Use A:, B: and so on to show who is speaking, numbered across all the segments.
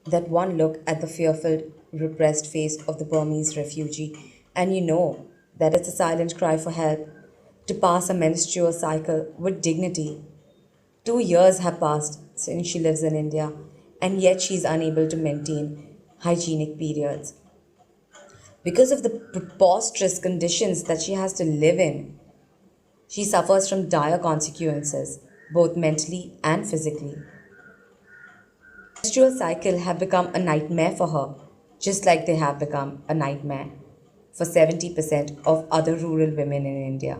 A: That one look at the fearful, repressed face of the Burmese refugee, and you know that it's a silent cry for help to pass a menstrual cycle with dignity. 2 years have passed since she lives in India, and yet she's unable to maintain hygienic periods. Because of the preposterous conditions that she has to live in, she suffers from dire consequences, both mentally and physically. Menstrual cycle have become a nightmare for her, just like they have become a nightmare for 70% of other rural women in India.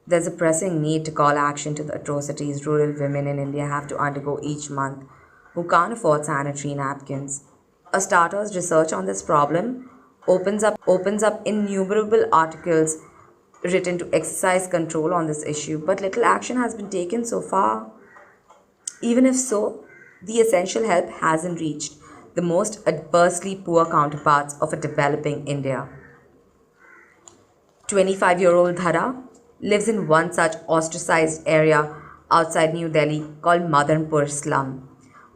A: There's a pressing need to call action to the atrocities rural women in India have to undergo each month who can't afford sanitary napkins. A starter's research on this problem opens up innumerable articles written to exercise control on this issue, but little action has been taken so far. Even if so, the essential help hasn't reached the most adversely poor counterparts of a developing India. 25-year-old Dhara lives in one such ostracized area outside New Delhi called Madanpur slum,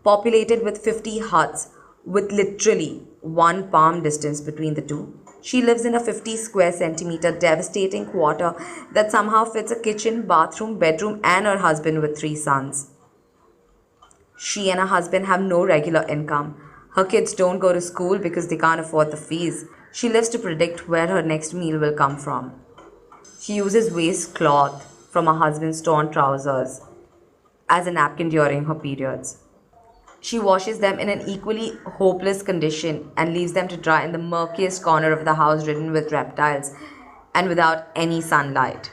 A: populated with 50 huts with literally one palm distance between the two. She lives in a 50 square centimeter devastating quarter that somehow fits a kitchen, bathroom, bedroom, and her husband with 3 sons. She and her husband have no regular income. Her kids don't go to school because they can't afford the fees. She lives to predict where her next meal will come from. She uses waste cloth from her husband's torn trousers as a napkin during her periods. She washes them in an equally hopeless condition and leaves them to dry in the murkiest corner of the house ridden with reptiles and without any sunlight.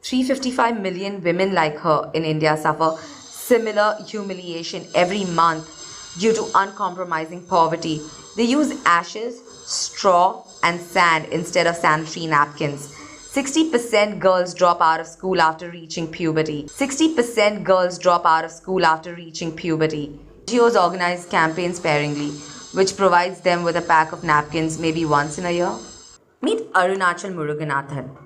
A: 355 million women like her in India suffer similar humiliation every month due to uncompromising poverty. They use ashes, straw, and sand instead of sanitary napkins. 60% girls drop out of school after reaching puberty. 60% girls drop out of school after reaching puberty. NGOs organize campaigns sparingly, which provides them with a pack of napkins maybe once in a year. Meet Arunachal Muruganathan,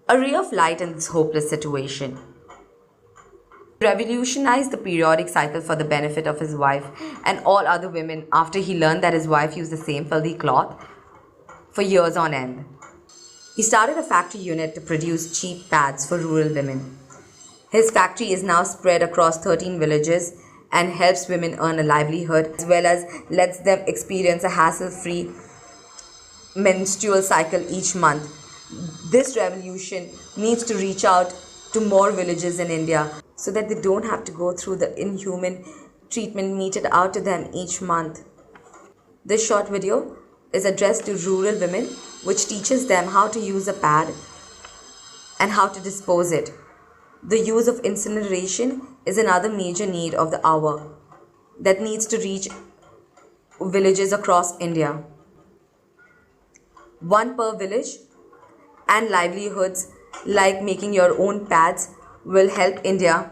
A: a ray of light in this hopeless situation. He revolutionized the periodic cycle for the benefit of his wife and all other women after he learned that his wife used the same filthy cloth for years on end. He started a factory unit to produce cheap pads for rural women. His factory is now spread across 13 villages and helps women earn a livelihood as well as lets them experience a hassle-free menstrual cycle each month. This revolution needs to reach out to more villages in India so that they don't have to go through the inhuman treatment meted out to them each month. This short video is addressed to rural women, which teaches them how to use a pad and how to dispose it. The use of incineration is another major need of the hour that needs to reach villages across India. One per village and livelihoods like making your own pads will help India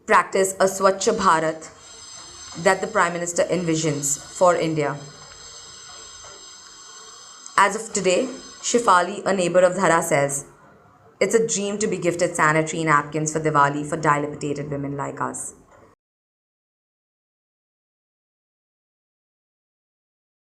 A: practice a Swachh Bharat that the Prime Minister envisions for India. As of today, Shifali, a neighbor of Dhara, says, "It's a dream to be gifted sanitary napkins for Diwali for dilapidated women like us."